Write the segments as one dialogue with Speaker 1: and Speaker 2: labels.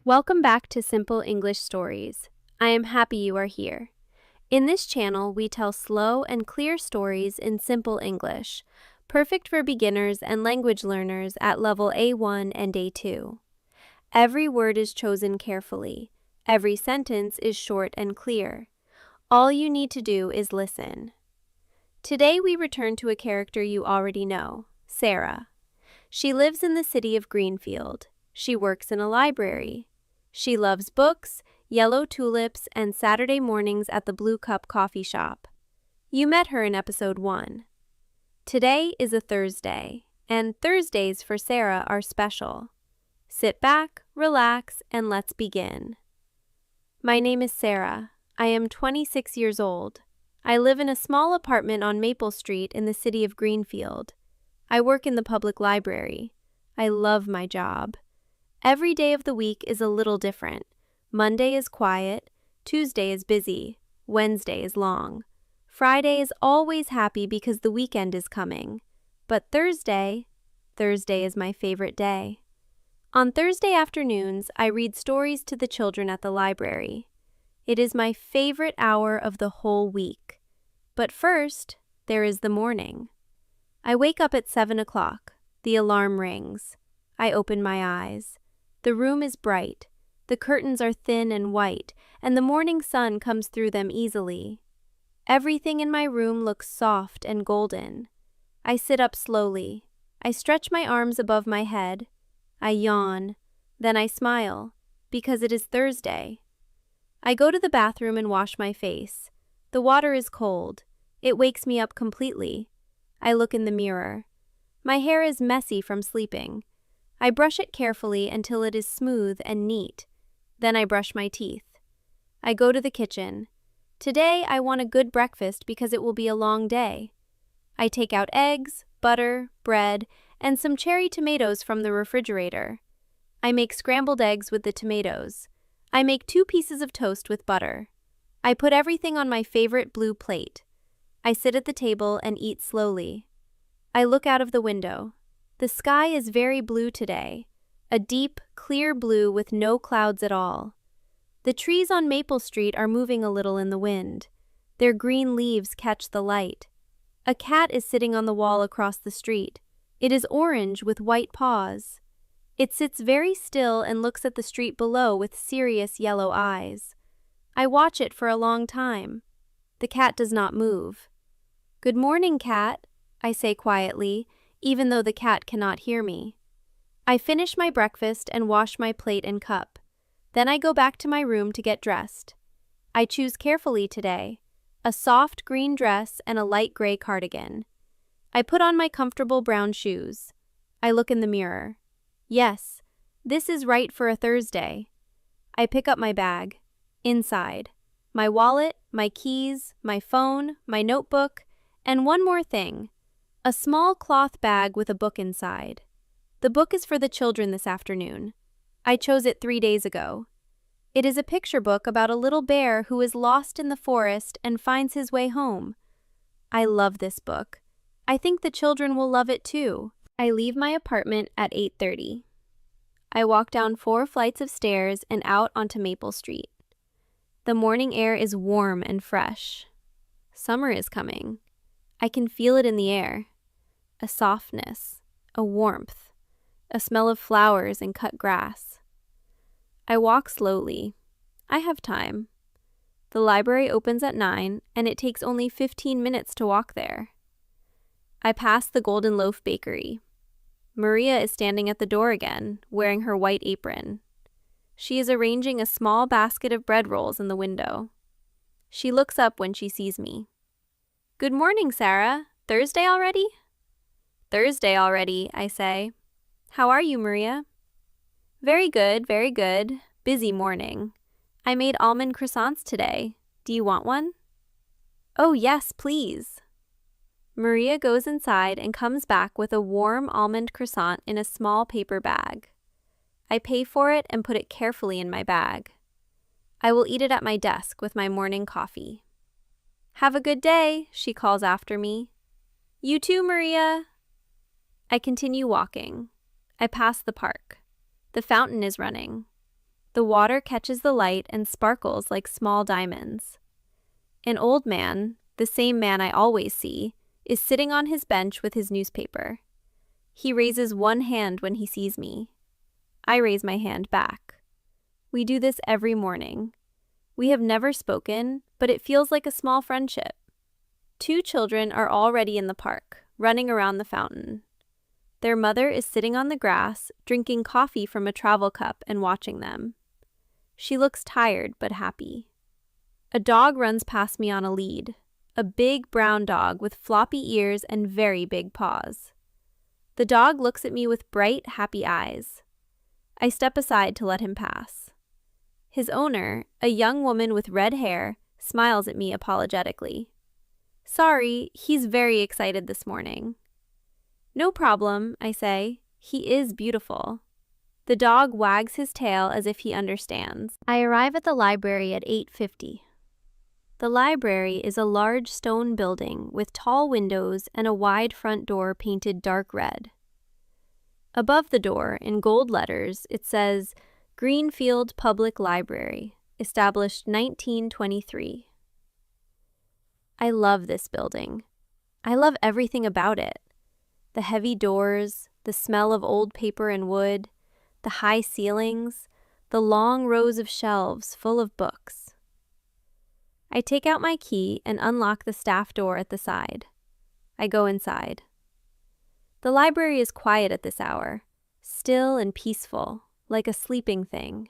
Speaker 1: Welcome back to Simple English Stories. I am happy you are here. In this channel, we tell slow and clear stories in simple English, perfect for beginners and language learners at level A1 and A2. Every word is chosen carefully. Every sentence is short and clear. All you need to do is listen. Today we return to a character you already know, Sara. She lives in the city of Greenfield. She works in a library. She loves books, yellow tulips, and Saturday mornings at the Blue Cup coffee shop. You met her in episode 1. Today is a Thursday, and Thursdays for Sara are special. Sit back, relax, and let's begin. My name is Sara. I am 26 years old. I live in a small apartment on Maple Street in the city of Greenfield. I work in the public library. I love my job. Every day of the week is a little different. Monday is quiet, Tuesday is busy, Wednesday is long. Friday is always happy because the weekend is coming. But Thursday is my favorite day. On Thursday afternoons, I read stories to the children at the library. It is my favorite hour of the whole week. But first, there is the morning. I wake up at 7 o'clock. The alarm rings. I open my eyes. The room is bright. The curtains are thin and white, and the morning sun comes through them easily. Everything in my room looks soft and golden. I sit up slowly. I stretch my arms above my head. I yawn. Then I smile, because it is Thursday. I go to the bathroom and wash my face. The water is cold. It wakes me up completely. I look in the mirror. My hair is messy from sleeping. I brush it carefully until it is smooth and neat. Then I brush my teeth. I go to the kitchen. Today I want a good breakfast because it will be a long day. I take out eggs, butter, bread, and some cherry tomatoes from the refrigerator. I make scrambled eggs with the tomatoes. I make 2 pieces of toast with butter. I put everything on my favorite blue plate. I sit at the table and eat slowly. I look out of the window. The sky is very blue today, a deep, clear blue with no clouds at all. The trees on Maple Street are moving a little in the wind. Their green leaves catch the light. A cat is sitting on the wall across the street. It is orange with white paws. It sits very still and looks at the street below with serious yellow eyes. I watch it for a long time. The cat does not move. "Good morning, cat," I say quietly, even though the cat cannot hear me. I finish my breakfast and wash my plate and cup. Then I go back to my room to get dressed. I choose carefully today, a soft green dress and a light gray cardigan. I put on my comfortable brown shoes. I look in the mirror. Yes, this is right for a Thursday. I pick up my bag. Inside, my wallet, my keys, my phone, my notebook, and one more thing. A small cloth bag with a book inside. The book is for the children this afternoon. I chose it 3 days ago. It is a picture book about a little bear who is lost in the forest and finds his way home. I love this book. I think the children will love it too. I leave my apartment at 8:30. I walk down 4 flights of stairs and out onto Maple Street. The morning air is warm and fresh. Summer is coming. I can feel it in the air. A softness, a warmth, a smell of flowers and cut grass. I walk slowly. I have time. The library opens at 9, and it takes only 15 minutes to walk there. I pass the Golden Loaf Bakery. Maria is standing at the door again, wearing her white apron. She is arranging a small basket of bread rolls in the window. She looks up when she sees me. "Good morning, Sara. Thursday already?" "Thursday already," I say. "How are you, Maria?" Very good, very good. Busy morning. I made almond croissants today. Do you want one?" "Oh, yes, please." Maria goes inside and comes back with a warm almond croissant in a small paper bag. I pay for it and put it carefully in my bag. I will eat it at my desk with my morning coffee. "Have a good day," she calls after me. "You too, Maria." I continue walking. I pass the park. The fountain is running. The water catches the light and sparkles like small diamonds. An old man, the same man I always see, is sitting on his bench with his newspaper. He raises one hand when he sees me. I raise my hand back. We do this every morning. We have never spoken, but it feels like a small friendship. 2 children are already in the park, running around the fountain. Their mother is sitting on the grass, drinking coffee from a travel cup and watching them. She looks tired but happy. A dog runs past me on a lead, a big brown dog with floppy ears and very big paws. The dog looks at me with bright, happy eyes. I step aside to let him pass. His owner, a young woman with red hair, smiles at me apologetically. Sorry, he's very excited this morning. No problem, I say. He is beautiful. The dog wags his tail as if he understands. I arrive at the library at 8:50. The library is a large stone building with tall windows and a wide front door painted dark red. Above the door, in gold letters, it says, Greenfield Public Library, established 1923. I love this building. I love everything about it. The heavy doors, the smell of old paper and wood, the high ceilings, the long rows of shelves full of books. I take out my key and unlock the staff door at the side. I go inside. The library is quiet at this hour, still and peaceful, like a sleeping thing.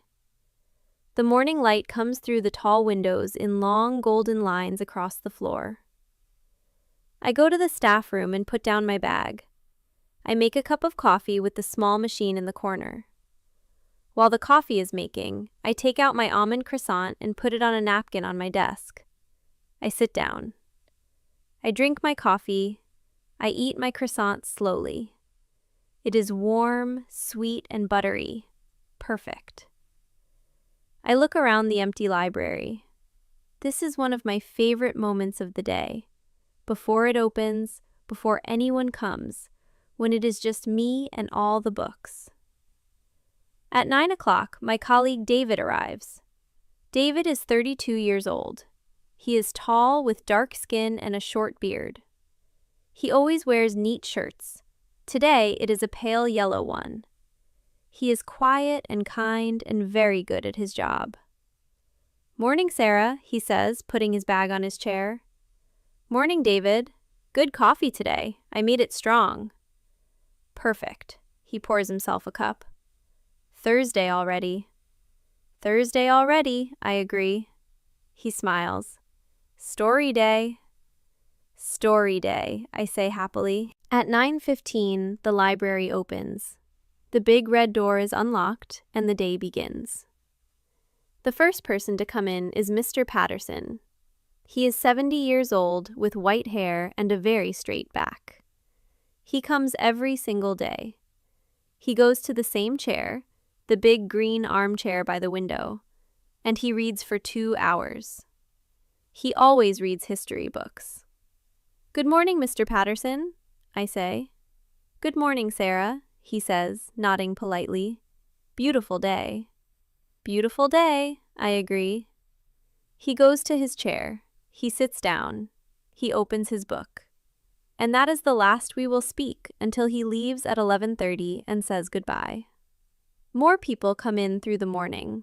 Speaker 1: The morning light comes through the tall windows in long golden lines across the floor. I go to the staff room and put down my bag. I make a cup of coffee with the small machine in the corner. While the coffee is making, I take out my almond croissant and put it on a napkin on my desk. I sit down. I drink my coffee. I eat my croissant slowly. It is warm, sweet, and buttery. Perfect. I look around the empty library. This is one of my favorite moments of the day. Before it opens, before anyone comes, when it is just me and all the books. At 9 o'clock, my colleague David arrives. David is 32 years old. He is tall with dark skin and a short beard. He always wears neat shirts. Today, it is a pale yellow one. He is quiet and kind and very good at his job. Morning, Sara, he says, putting his bag on his chair. Morning, David. Good coffee today. I made it strong. Perfect. He pours himself a cup. Thursday already. Thursday already, I agree. He smiles. Story day. Story day, I say happily. At 9:15, the library opens. The big red door is unlocked, and the day begins. The first person to come in is Mr. Patterson. He is 70 years old, with white hair and a very straight back. He comes every single day. He goes to the same chair, the big green armchair by the window, and he reads for 2 hours. He always reads history books. Good morning, Mr. Patterson, I say. Good morning, Sara, he says, nodding politely. Beautiful day. Beautiful day, I agree. He goes to his chair. He sits down. He opens his book. And that is the last we will speak until he leaves at 11:30 and says goodbye. More people come in through the morning.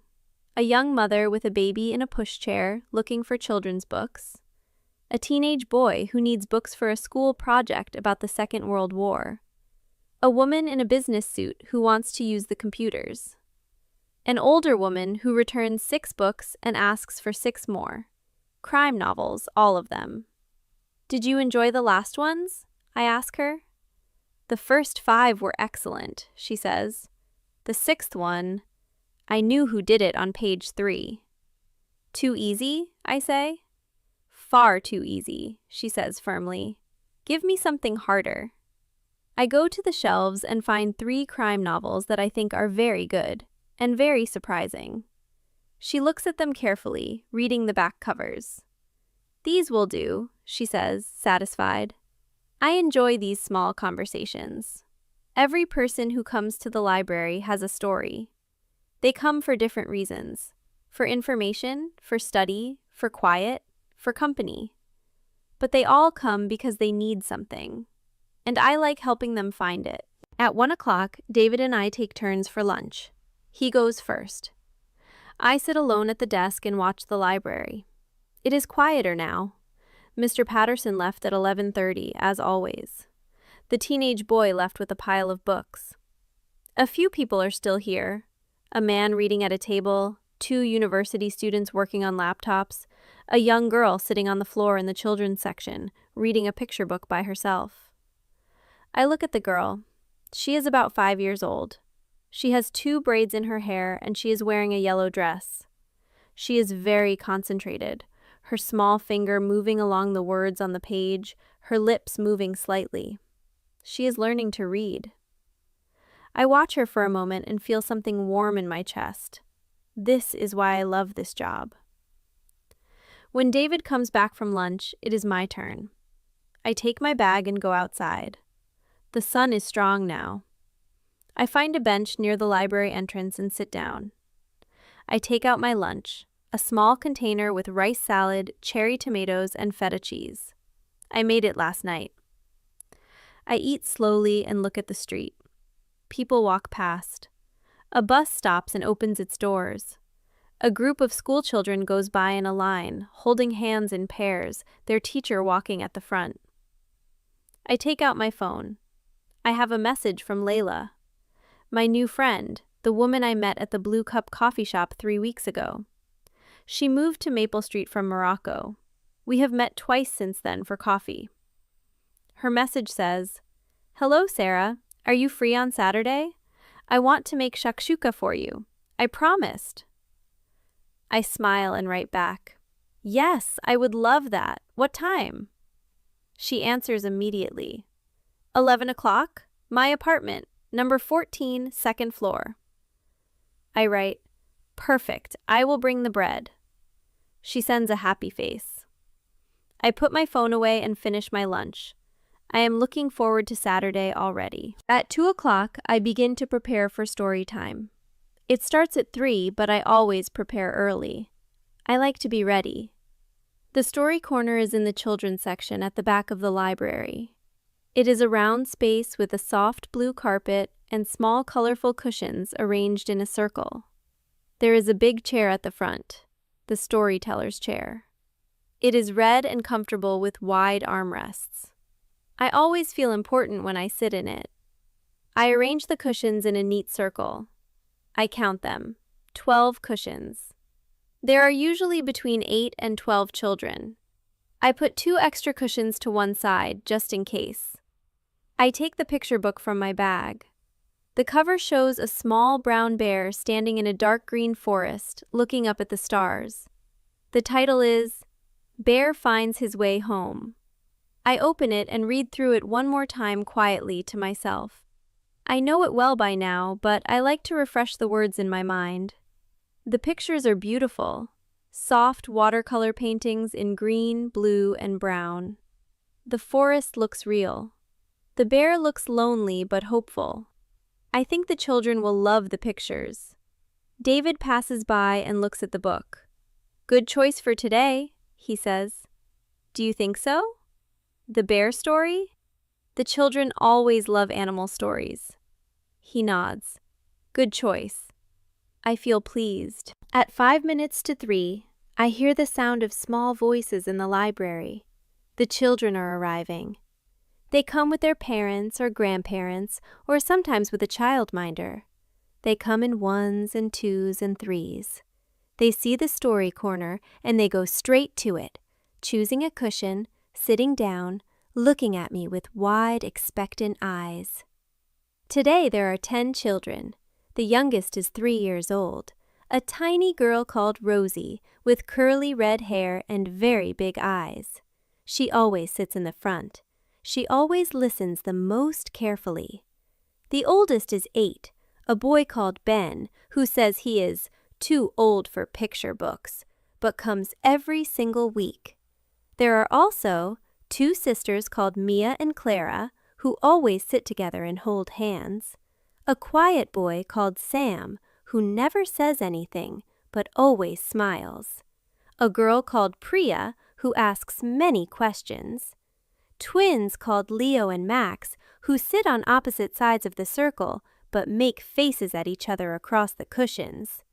Speaker 1: A young mother with a baby in a pushchair looking for children's books. A teenage boy who needs books for a school project about the Second World War. A woman in a business suit who wants to use the computers. An older woman who returns 6 books and asks for 6 more. Crime novels, all of them. Did you enjoy the last ones? I ask her. The first 5 were excellent, she says. The 6th one, I knew who did it on page 3. Too easy, I say. Far too easy, she says firmly. Give me something harder. I go to the shelves and find 3 crime novels that I think are very good and very surprising. She looks at them carefully, reading the back covers. These will do, she says, satisfied. I enjoy these small conversations. Every person who comes to the library has a story. They come for different reasons. For information, for study, for quiet, for company. But they all come because they need something. And I like helping them find it. At 1 o'clock, David and I take turns for lunch. He goes first. I sit alone at the desk and watch the library. It is quieter now. Mr. Patterson left at 11:30, as always. The teenage boy left with a pile of books. A few people are still here. A man reading at a table, 2 university students working on laptops, a young girl sitting on the floor in the children's section, reading a picture book by herself. I look at the girl. She is about 5 years old. She has 2 braids in her hair and she is wearing a yellow dress. She is very concentrated, her small finger moving along the words on the page, her lips moving slightly. She is learning to read. I watch her for a moment and feel something warm in my chest. This is why I love this job. When David comes back from lunch, it is my turn. I take my bag and go outside. The sun is strong now. I find a bench near the library entrance and sit down. I take out my lunch, a small container with rice salad, cherry tomatoes, and feta cheese. I made it last night. I eat slowly and look at the street. People walk past. A bus stops and opens its doors. A group of schoolchildren goes by in a line, holding hands in pairs, their teacher walking at the front. I take out my phone. I have a message from Layla, my new friend, the woman I met at the Blue Cup coffee shop 3 weeks ago. She moved to Maple Street from Morocco. We have met twice since then for coffee. Her message says, "Hello, Sara. Are you free on Saturday? I want to make shakshuka for you. I promised." I smile and write back, "Yes, I would love that. What time?" She answers immediately, 11 o'clock, my apartment, number 14, second floor. I write, "Perfect, I will bring the bread." She sends a happy face. I put my phone away and finish my lunch. I am looking forward to Saturday already. At 2 o'clock, I begin to prepare for story time. It starts at 3, but I always prepare early. I like to be ready. The story corner is in the children's section at the back of the library. It is a round space with a soft blue carpet and small colorful cushions arranged in a circle. There is a big chair at the front, the storyteller's chair. It is red and comfortable with wide armrests. I always feel important when I sit in it. I arrange the cushions in a neat circle. I count them, 12 cushions. There are usually between 8 and 12 children. I put 2 extra cushions to one side, just in case. I take the picture book from my bag. The cover shows a small brown bear standing in a dark green forest, looking up at the stars. The title is, "Bear Finds His Way Home." I open it and read through it one more time quietly to myself. I know it well by now, but I like to refresh the words in my mind. The pictures are beautiful, soft watercolor paintings in green, blue, and brown. The forest looks real. The bear looks lonely but hopeful. I think the children will love the pictures. David passes by and looks at the book. "Good choice for today," he says. "Do you think so? The bear story?" The children always love animal stories. He nods. "Good choice." I feel pleased. At 5 minutes to 3, I hear the sound of small voices in the library. The children are arriving. They come with their parents or grandparents, or sometimes with a childminder. They come in 1s and 2s and 3s. They see the story corner and they go straight to it, choosing a cushion, sitting down, looking at me with wide, expectant eyes. Today there are 10 children. The youngest is 3 years old, a tiny girl called Rosie with curly red hair and very big eyes. She always sits in the front. She always listens the most carefully. The oldest is 8, a boy called Ben, who says he is too old for picture books, but comes every single week. There are also 2 sisters called Mia and Clara, who always sit together and hold hands. A quiet boy called Sam, who never says anything but always smiles. A girl called Priya who asks many questions. Twins called Leo and Max who sit on opposite sides of the circle but make faces at each other across the cushions.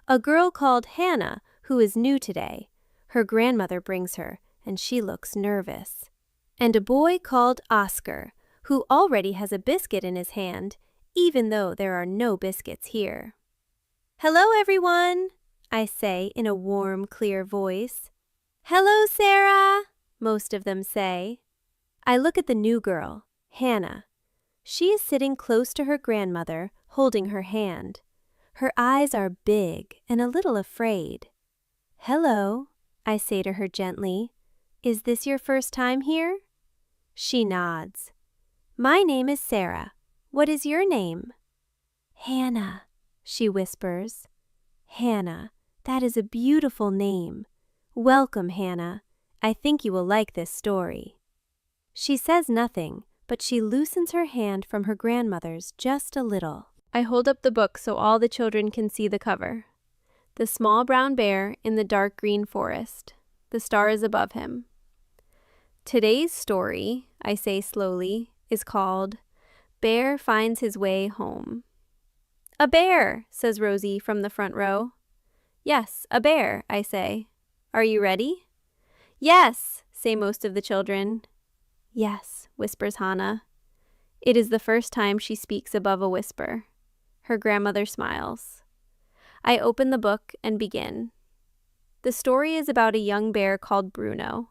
Speaker 1: A girl called Hannah who is new today. Her grandmother brings her and she looks nervous. And a boy called Oscar who already has a biscuit in his hand, even though there are no biscuits here. "Hello, everyone," I say in a warm, clear voice. "Hello, Sara," most of them say. I look at the new girl, Hannah. She is sitting close to her grandmother, holding her hand. Her eyes are big and a little afraid. "Hello," I say to her gently. "Is this your first time here?" She nods. "My name is Sara. What is your name?" "Hannah," she whispers. "Hannah, that is a beautiful name. Welcome, Hannah. I think you will like this story." She says nothing, but she loosens her hand from her grandmother's just a little. I hold up the book so all the children can see the cover. The small brown bear in the dark green forest. The star is above him. Today's story, I say slowly, is called Bear Finds His Way Home. "A bear," says Rosie from the front row. "Yes, a bear," I say. "Are you ready?" "Yes," say most of the children. "Yes," whispers Hannah. It is the first time she speaks above a whisper. Her grandmother smiles. I open the book and begin. The story is about a young bear called Bruno.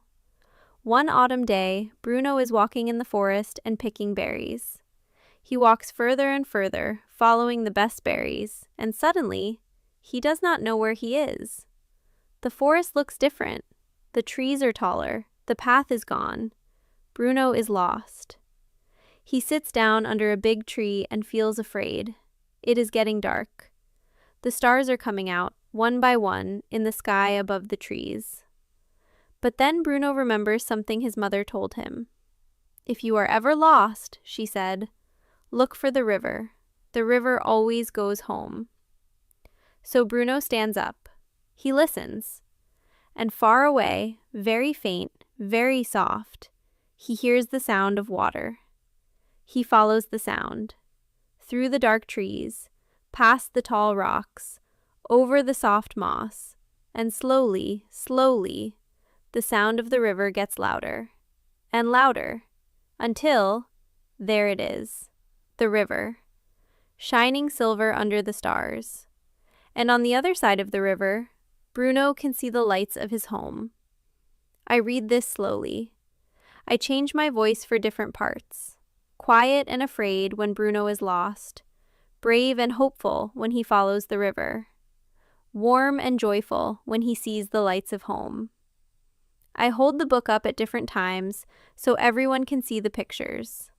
Speaker 1: One autumn day, Bruno is walking in the forest and picking berries. He walks further and further, following the best berries, and suddenly, he does not know where he is. The forest looks different. The trees are taller. The path is gone. Bruno is lost. He sits down under a big tree and feels afraid. It is getting dark. The stars are coming out, one by one, in the sky above the trees. But then Bruno remembers something his mother told him. "If you are ever lost," she said, "look for the river. The river always goes home." So Bruno stands up. He listens. And far away, very faint, very soft, he hears the sound of water. He follows the sound. Through the dark trees, past the tall rocks, over the soft moss, and slowly, slowly, the sound of the river gets louder and louder until, there it is, the river, shining silver under the stars. And on the other side of the river, Bruno can see the lights of his home. I read this slowly. I change my voice for different parts. Quiet and afraid when Bruno is lost. Brave and hopeful when he follows the river. Warm and joyful when he sees the lights of home. I hold the book up at different times so everyone can see the pictures.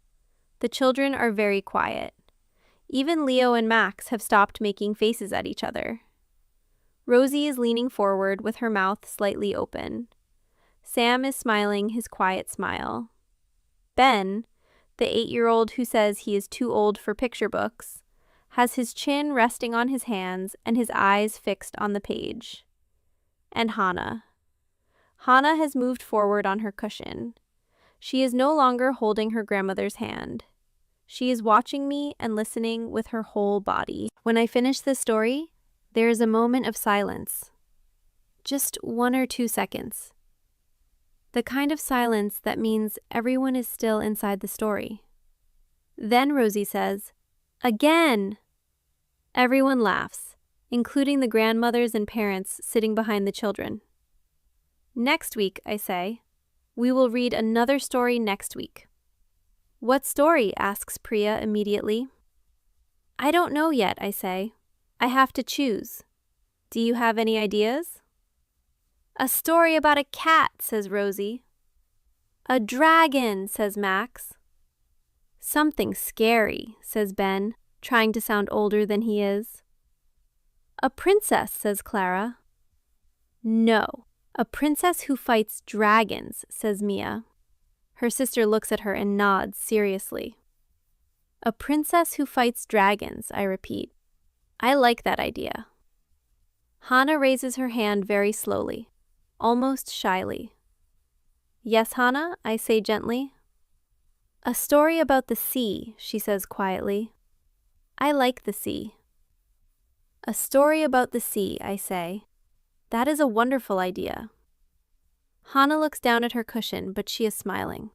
Speaker 1: The children are very quiet. Even Leo and Max have stopped making faces at each other. Rosie is leaning forward with her mouth slightly open. Sam is smiling his quiet smile. Ben, the 8-year-old who says he is too old for picture books, has his chin resting on his hands and his eyes fixed on the page. And Hannah. Hannah has moved forward on her cushion. She is no longer holding her grandmother's hand. She is watching me and listening with her whole body. When I finish this story, there is a moment of silence. Just 1 or 2 seconds. The kind of silence that means everyone is still inside the story. Then Rosie says, "Again!" Everyone laughs, including the grandmothers and parents sitting behind the children. "Next week," I say. "We will read another story next week." "What story?" asks Priya immediately. "I don't know yet," I say. "I have to choose. Do you have any ideas?" "A story about a cat," says Rosie. "A dragon," says Max. "Something scary," says Ben, trying to sound older than he is. "A princess," says Clara. "No, a princess who fights dragons," says Mia. Her sister looks at her and nods seriously. "A princess who fights dragons," I repeat. I like that idea. Hannah raises her hand very slowly, almost shyly. Yes, Hannah, I say gently. A story about the sea, she says quietly. I like the sea. A story about the sea, I say. That is a wonderful idea. Hannah looks down at her cushion, but she is smiling.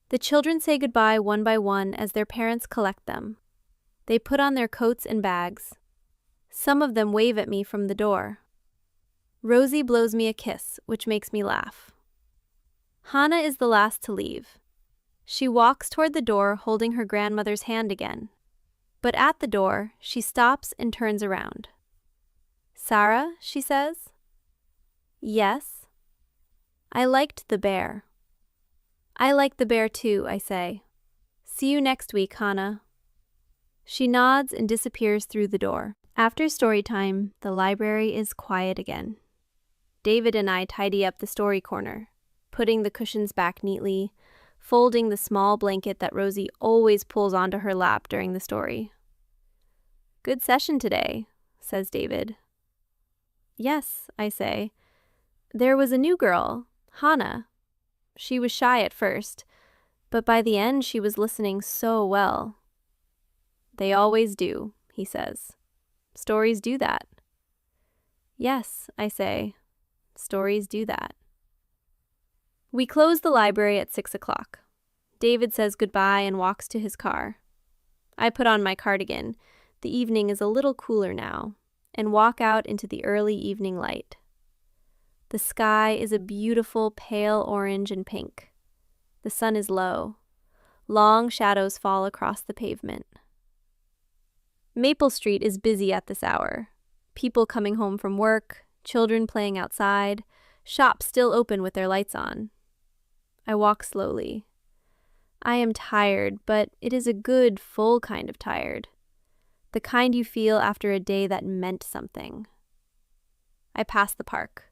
Speaker 1: The children say goodbye one by one as their parents collect them. They put on their coats and bags. Some of them wave at me from the door. Rosie blows me a kiss, which makes me laugh. Hannah is the last to leave. She walks toward the door holding her grandmother's hand again. But at the door, she stops and turns around. Sara, she says. Yes. I liked the bear. I like the bear too, I say. See you next week, Hannah. She nods and disappears through the door. After story time, the library is quiet again. David and I tidy up the story corner, putting the cushions back neatly, folding the small blanket that Rosie always pulls onto her lap during the story. Good session today, says David. Yes, I say. There was a new girl, Hannah. She was shy at first, but by the end she was listening so well. They always do, he says. Stories do that. Yes, I say. Stories do that. We close the library at 6 o'clock. David says goodbye and walks to his car. I put on my cardigan. The evening is a little cooler now, and walk out into the early evening light. The sky is a beautiful pale orange and pink. The sun is low. Long shadows fall across the pavement. Maple Street is busy at this hour. People coming home from work, children playing outside, shops still open with their lights on. I walk slowly. I am tired, but it is a good, full kind of tired. The kind you feel after a day that meant something. I pass the park.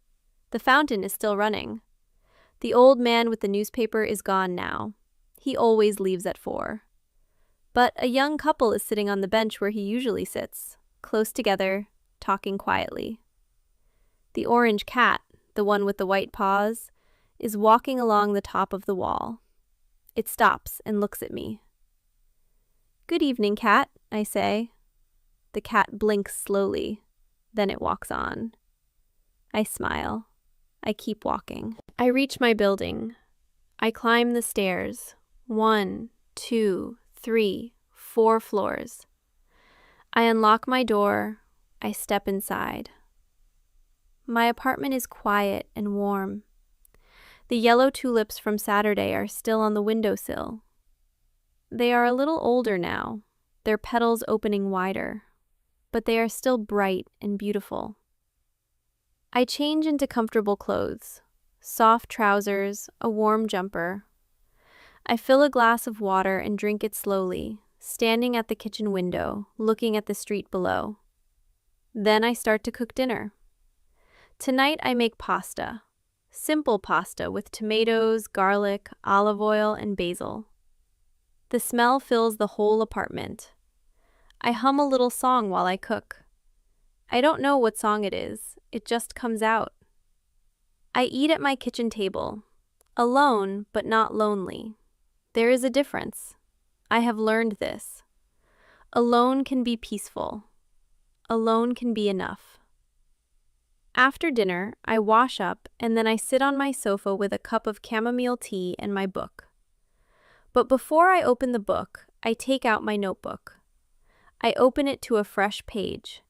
Speaker 1: The fountain is still running. The old man with the newspaper is gone now. He always leaves at 4. But a young couple is sitting on the bench where he usually sits, close together, talking quietly. The orange cat, the one with the white paws, is walking along the top of the wall. It stops and looks at me. Good evening, cat, I say. The cat blinks slowly, then it walks on. I smile. I keep walking. I reach my building. I climb the stairs. 1, 2, 3, 4 floors. I unlock my door. I step inside. My apartment is quiet and warm. The yellow tulips from Saturday are still on the windowsill. They are a little older now, their petals opening wider, but they are still bright and beautiful. I change into comfortable clothes, soft trousers, a warm jumper. I fill a glass of water and drink it slowly, standing at the kitchen window, looking at the street below. Then I start to cook dinner. Tonight I make pasta, simple pasta with tomatoes, garlic, olive oil, and basil. The smell fills the whole apartment. I hum a little song while I cook. I don't know what song it is, it just comes out. I eat at my kitchen table, alone but not lonely. There is a difference. I have learned this. Alone can be peaceful. Alone can be enough. After dinner, I wash up and then I sit on my sofa with a cup of chamomile tea and my book. But before I open the book, I take out my notebook. I open it to a fresh page.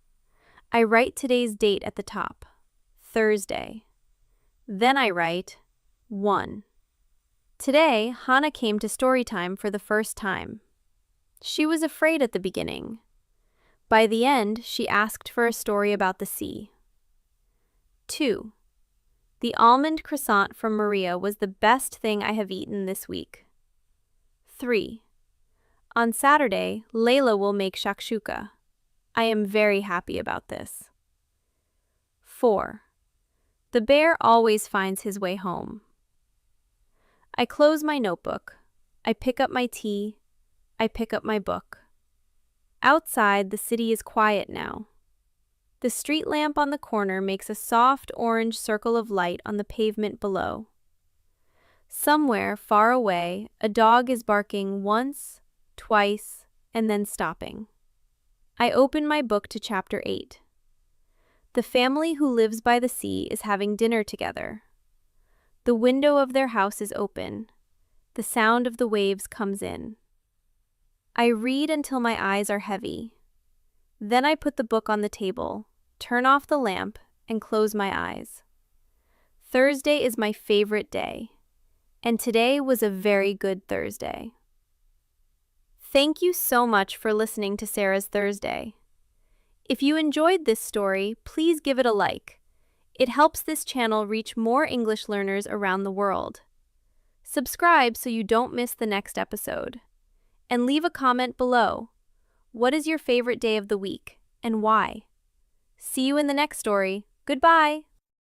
Speaker 1: I write today's date at the top, Thursday. Then I write 1. Today, Hannah came to storytime for the first time. She was afraid at the beginning. By the end, she asked for a story about the sea. 2. The almond croissant from Maria was the best thing I have eaten this week. 3. On Saturday, Layla will make shakshuka. I am very happy about this. 4. The bear always finds his way home. I close my notebook. I pick up my tea. I pick up my book. Outside, the city is quiet now. The street lamp on the corner makes a soft orange circle of light on the pavement below. Somewhere, far away, a dog is barking once, twice, and then stopping. I open my book to chapter 8. The family who lives by the sea is having dinner together. The window of their house is open. The sound of the waves comes in. I read until my eyes are heavy. Then I put the book on the table, turn off the lamp, and close my eyes. Thursday is my favorite day, and today was a very good Thursday. Thank you so much for listening to Sarah's Thursday. If you enjoyed this story, please give it a like. It helps this channel reach more English learners around the world. Subscribe so you don't miss the next episode. And leave a comment below. What is your favorite day of the week, and why? See you in the next story. Goodbye!